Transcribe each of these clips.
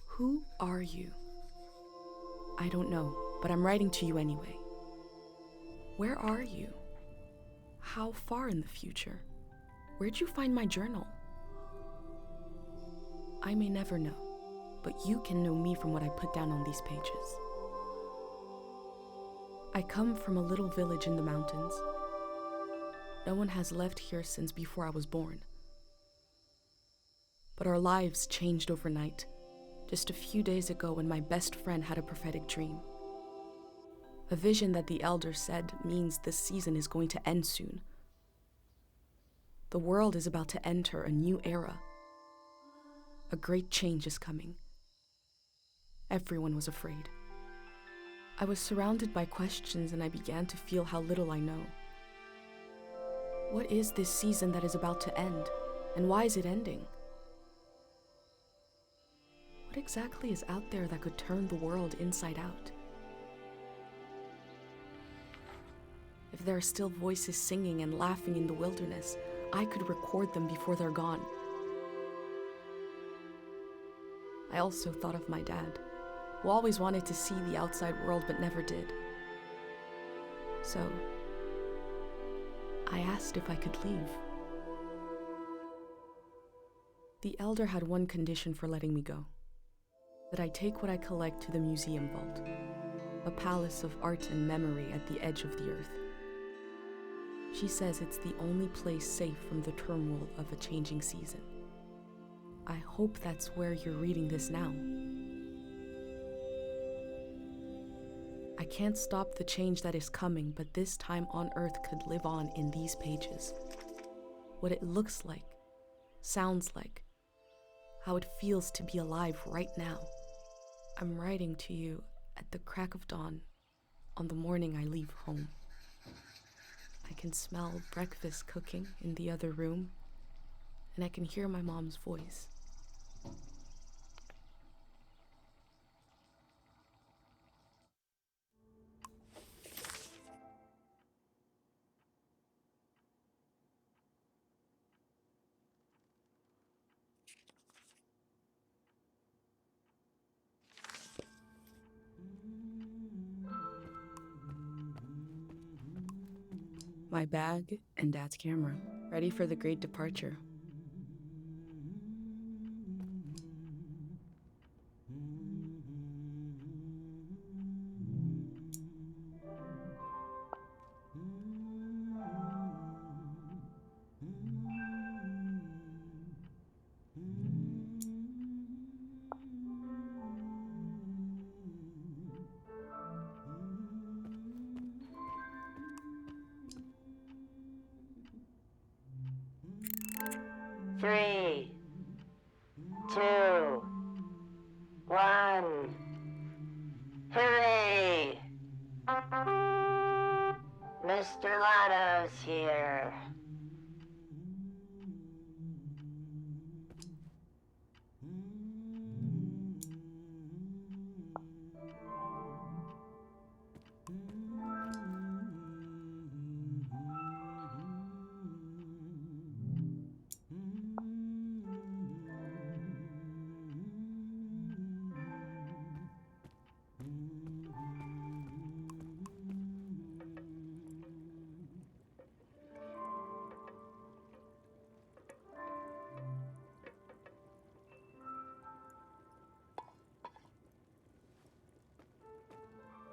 Who are you? I don't know, but I'm writing to you anyway. Where are you? How far in the future? Where'd you find my journal? I may never know, but you can know me from what I put down on these pages. I come from a little village in the mountains. No one has left here since before I was born. But our lives changed overnight, just a few days ago when my best friend had a prophetic dream. A vision that the elder said means this season is going to end soon. The world is about to enter a new era. A great change is coming. Everyone was afraid. I was surrounded by questions and I began to feel how little I know. What is this season that is about to end, and why is it ending? What exactly is out there that could turn the world inside out? If there are still voices singing and laughing in the wilderness, I could record them before they're gone. I also thought of my dad, who always wanted to see the outside world but never did. So, I asked if I could leave. The elder had one condition for letting me go: that I take what I collect to the museum vault, a palace of art and memory at the edge of the earth. She says it's the only place safe from the turmoil of a changing season. I hope that's where you're reading this now. I can't stop the change that is coming, but this time on Earth could live on in these pages. What it looks like, sounds like, how it feels to be alive right now. I'm writing to you at the crack of dawn on the morning I leave home. I can smell breakfast cooking in the other room, and I can hear my mom's voice. My bag and Dad's camera, ready for the great departure. Three, two, one. Hooray! Mr. Lotto's here.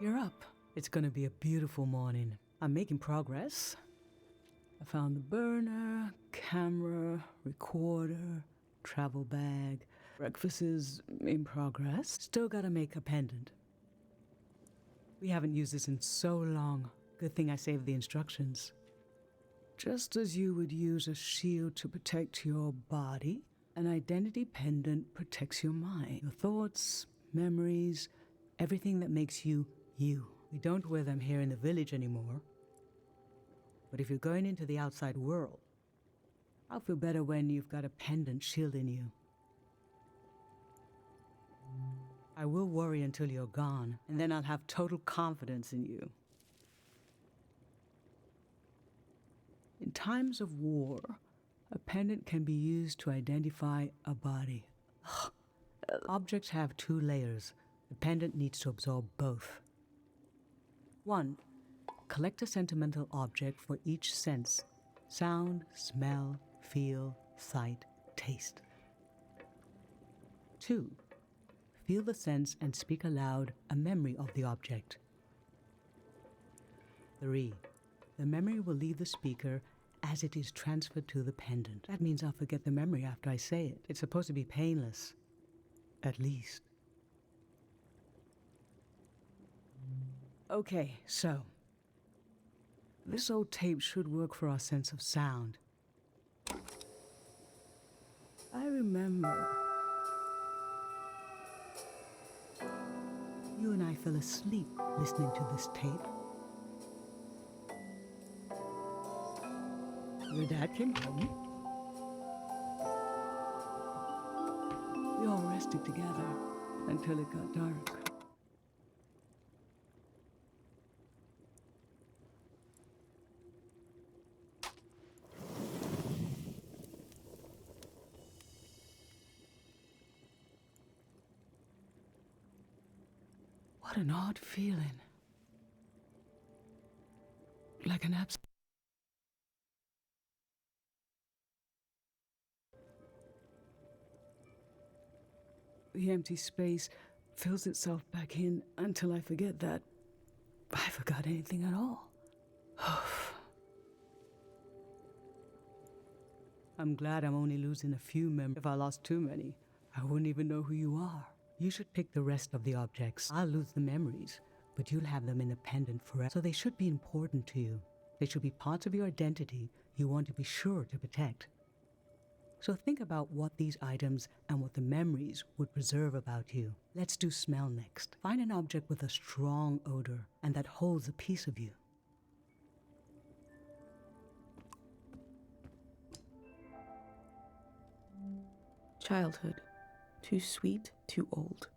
You're up. It's gonna be a beautiful morning. I'm making progress. I found the burner, camera, recorder, travel bag. Breakfast is in progress. Still gotta make a pendant. We haven't used this in so long. Good thing I saved the instructions. Just as you would use a shield to protect your body, an identity pendant protects your mind. Your thoughts, memories, everything that makes you, you. We don't wear them here in the village anymore. But if you're going into the outside world, I'll feel better when you've got a pendant shielding you. I will worry until you're gone, and then I'll have total confidence in you. In times of war, a pendant can be used to identify a body. Objects have 2 layers. The pendant needs to absorb both. 1. Collect a sentimental object for each sense: sound, smell, feel, sight, taste. 2. Feel the sense and speak aloud a memory of the object. 3. The memory will leave the speaker as it is transferred to the pendant. That means I'll forget the memory after I say it. It's supposed to be painless. At least. Okay, so this old tape should work for our sense of sound. I remember you and I fell asleep listening to this tape. Your dad came home. We all rested together until it got dark. What an odd feeling. Like an absence. The empty space fills itself back in until I forget that I forgot anything at all. I'm glad I'm only losing a few memories. If I lost too many, I wouldn't even know who you are. You should pick the rest of the objects. I'll lose the memories, but you'll have them independent forever. So they should be important to you. They should be parts of your identity you want to be sure to protect. So think about what these items and what the memories would preserve about you. Let's do smell next. Find an object with a strong odor and that holds a piece of you. Childhood. Too sweet, too old.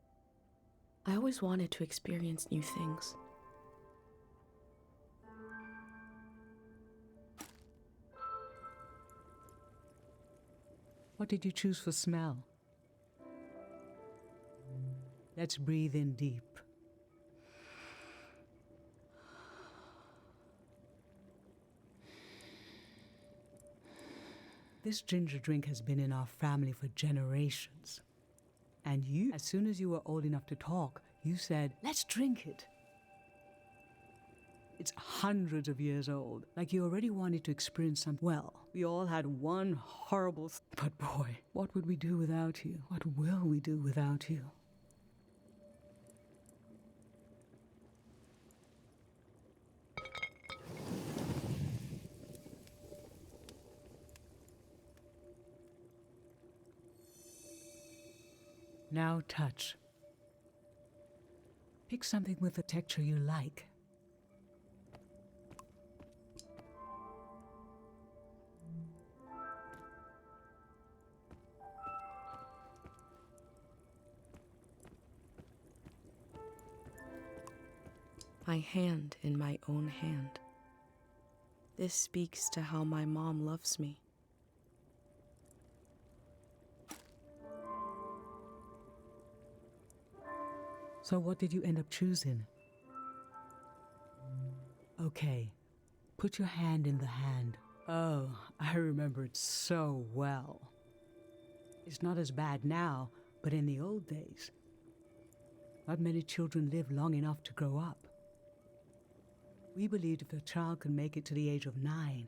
I always wanted to experience new things. What did you choose for smell? Let's breathe in deep. This ginger drink has been in our family for generations. And you, as soon as you were old enough to talk, you said, let's drink it. It's hundreds of years old, like you already wanted to experience something. Well, we all had one horrible... But boy, what would we do without you? What will we do without you? Now touch. Pick something with a texture you like. My hand in my own hand. This speaks to how my mom loves me. So what did you end up choosing? Okay, put your hand in the hand. Oh, I remember it so well. It's not as bad now, but in the old days, not many children live long enough to grow up. We believed if a child could make it to the age of 9,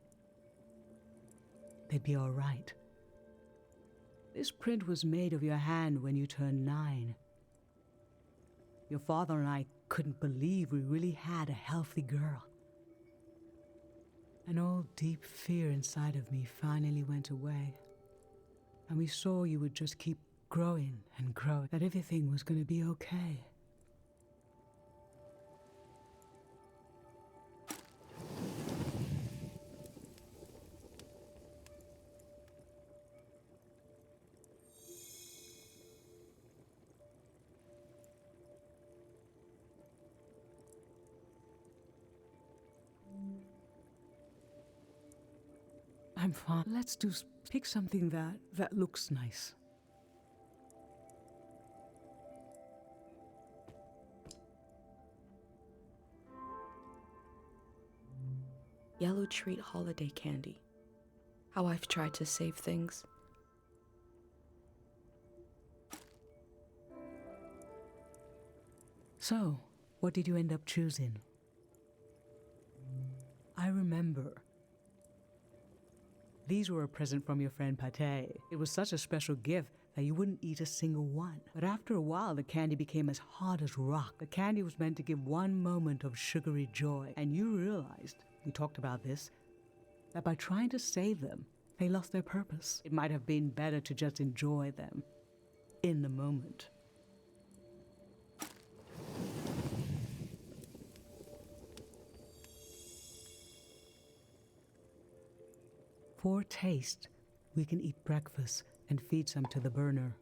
they'd be all right. This print was made of your hand when you turned 9. Your father and I couldn't believe we really had a healthy girl. An old deep fear inside of me finally went away, and we saw you would just keep growing and growing, that everything was going to be okay. I'm fine. Let's pick something that looks nice. Yellow Treat holiday candy. How I've tried to save things. So, what did you end up choosing? I remember. These were a present from your friend Pate. It was such a special gift that you wouldn't eat a single one. But after a while, the candy became as hard as rock. The candy was meant to give one moment of sugary joy, and you realized, we talked about this, that by trying to save them, they lost their purpose. It might have been better to just enjoy them in the moment. For taste, we can eat breakfast and feed some to the burner.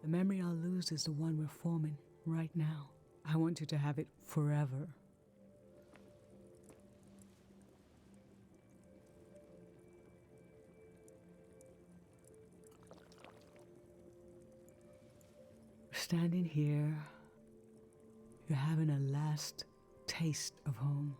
The memory I'll lose is the one we're forming right now. I want you to have it forever. Standing here, you're having a last taste of home.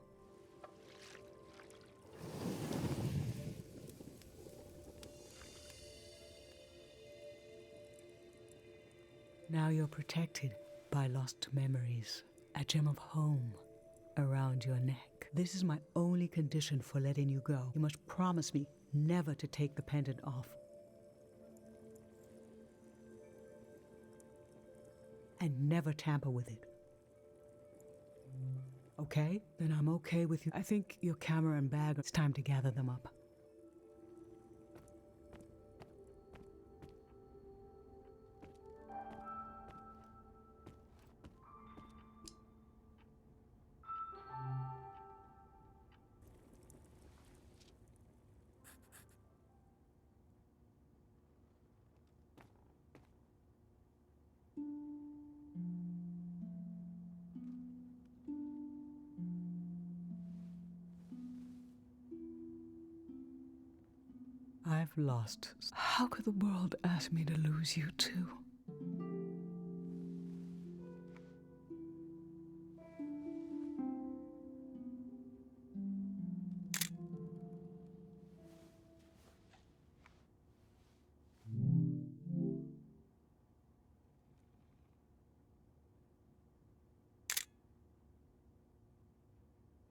Now you're protected by lost memories, a gem of home around your neck. This is my only condition for letting you go. You must promise me never to take the pendant off. And never tamper with it. Okay? Then I'm okay with you. I think your camera and bag, it's time to gather them up. I've lost. How could the world ask me to lose you too?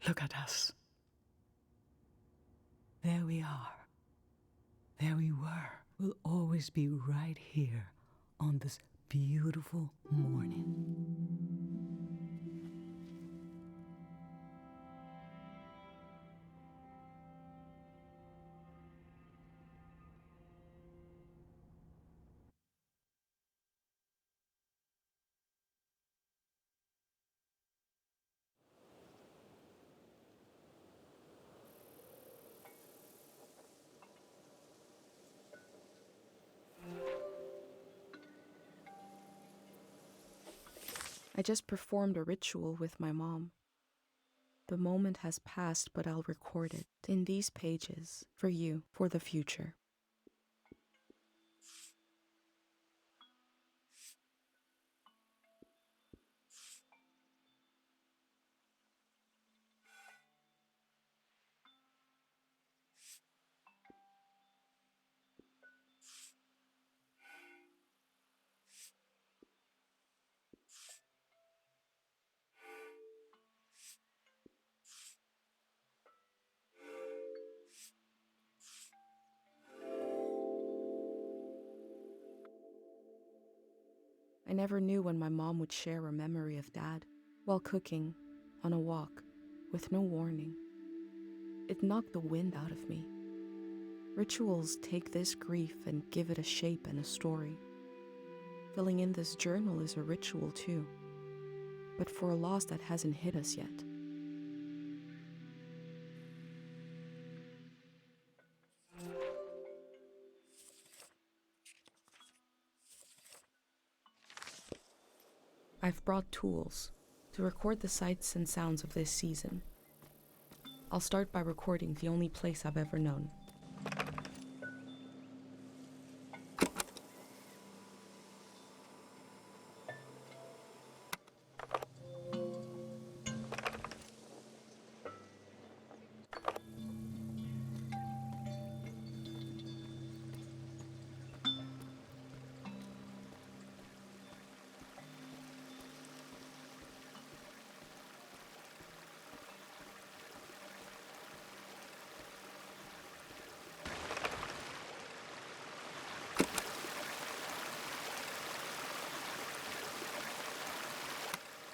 Look at us. There we are. There we were. We'll always be right here on this beautiful morning. I just performed a ritual with my mom. The moment has passed, but I'll record it in these pages for you, for the future. I never knew when my mom would share a memory of Dad, while cooking, on a walk, with no warning. It knocked the wind out of me. Rituals take this grief and give it a shape and a story. Filling in this journal is a ritual too, but for a loss that hasn't hit us yet. I've brought tools to record the sights and sounds of this season. I'll start by recording the only place I've ever known.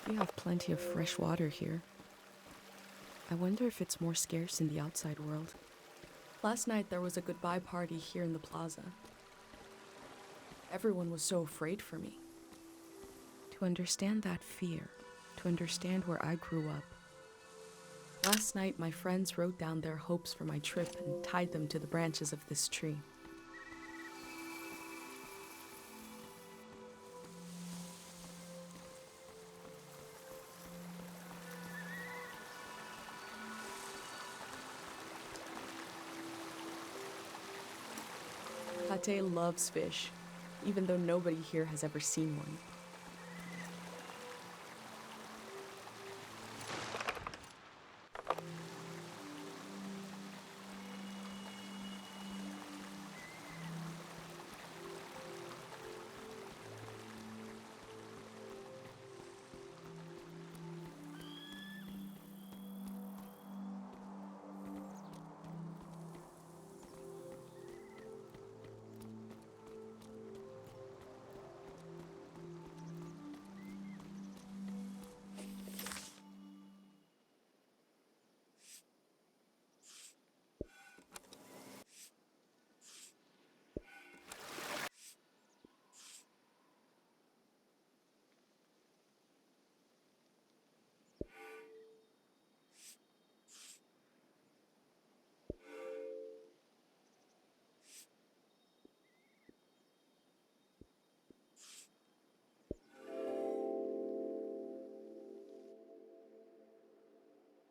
We have plenty of fresh water here. I wonder if it's more scarce in the outside world. Last night there was a goodbye party here in the plaza. Everyone was so afraid for me. To understand that fear, to understand where I grew up. Last night my friends wrote down their hopes for my trip and tied them to the branches of this tree. Pate loves fish, even though nobody here has ever seen one.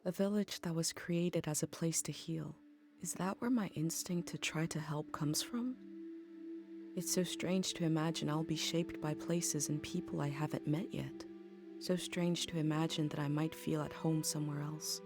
A village that was created as a place to heal. Is that where my instinct to try to help comes from? It's so strange to imagine I'll be shaped by places and people I haven't met yet. So strange to imagine that I might feel at home somewhere else.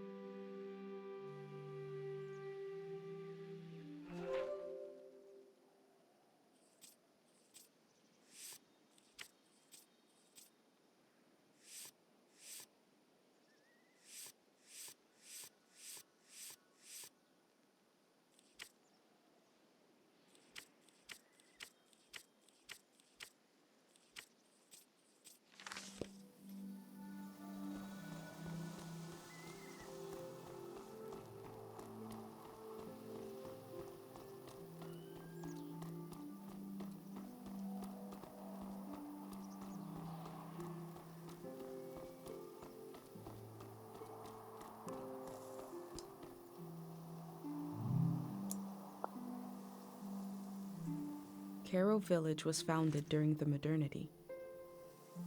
Kero Village was founded during the modernity.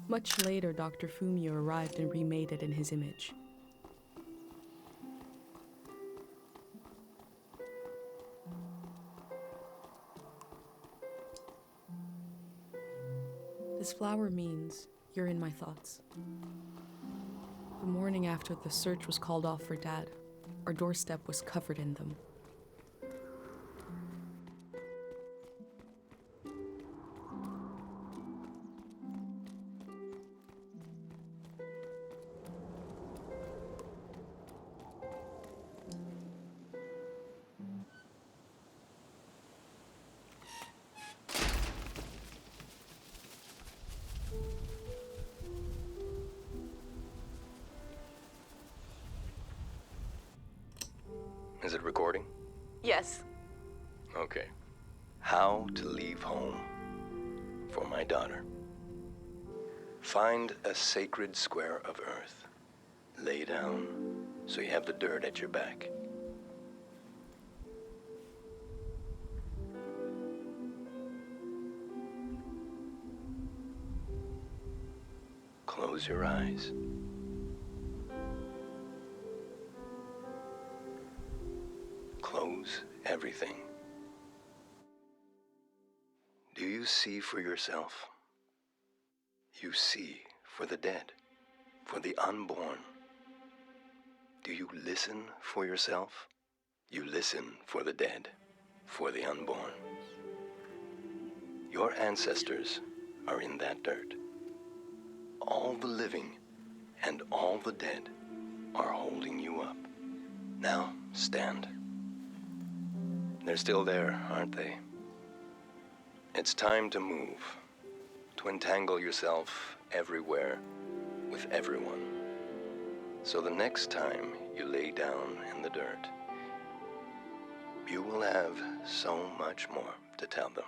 Much later, Dr. Fumio arrived and remade it in his image. This flower means you're in my thoughts. The morning after the search was called off for Dad, our doorstep was covered in them. my daughter. Find a sacred square of earth. Lay down so you have the dirt at your back. Close your eyes. Close everything. Do you see for yourself? You see for the dead, for the unborn. Do you listen for yourself? You listen for the dead, for the unborn. Your ancestors are in that dirt. All the living and all the dead are holding you up. Now, stand. They're still there, aren't they? It's time to move, to entangle yourself everywhere with everyone. So the next time you lay down in the dirt, you will have so much more to tell them.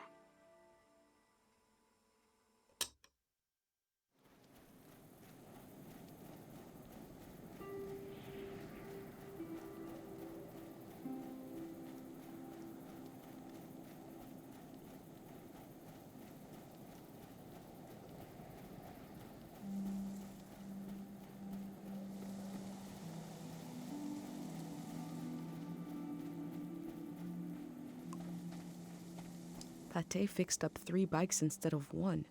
Pate fixed up 3 bikes instead of 1.